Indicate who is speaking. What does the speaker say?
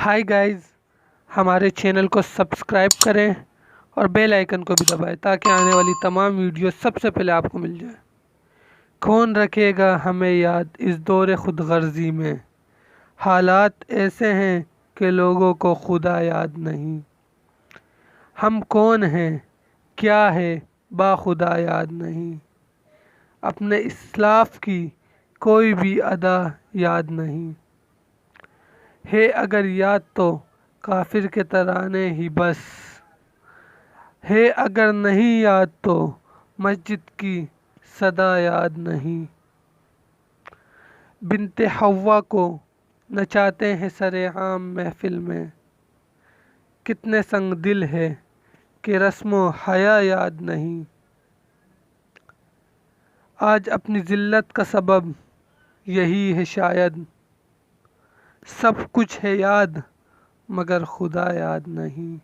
Speaker 1: Hi guys, हमारे channel को subscribe करें और बेल आइकन को भी दबाएं ताकि आने वाली तमाम वीडियो सबसे पहले आपको मिल जाए। कौन रखेगा हमें याद इस दौर खुदगर्जी में, हालात ऐसे हैं कि लोगों को खुदा याद नहीं। हम कौन हैं, क्या है, बाखुदा याद नहीं। अपने इस्लाफ की कोई भी अदा याद नहीं है, अगर याद तो काफिर के तराने ही बस है, अगर नहीं याद तो मस्जिद की सदा याद नहीं। बिनते हव्वा को नचाते हैं सरेआम महफिल में, कितने संग दिल है कि रस्मो हया याद नहीं। आज अपनी जिल्लत का सबब यही है शायद, सब कुछ है याद मगर खुदा याद नहीं।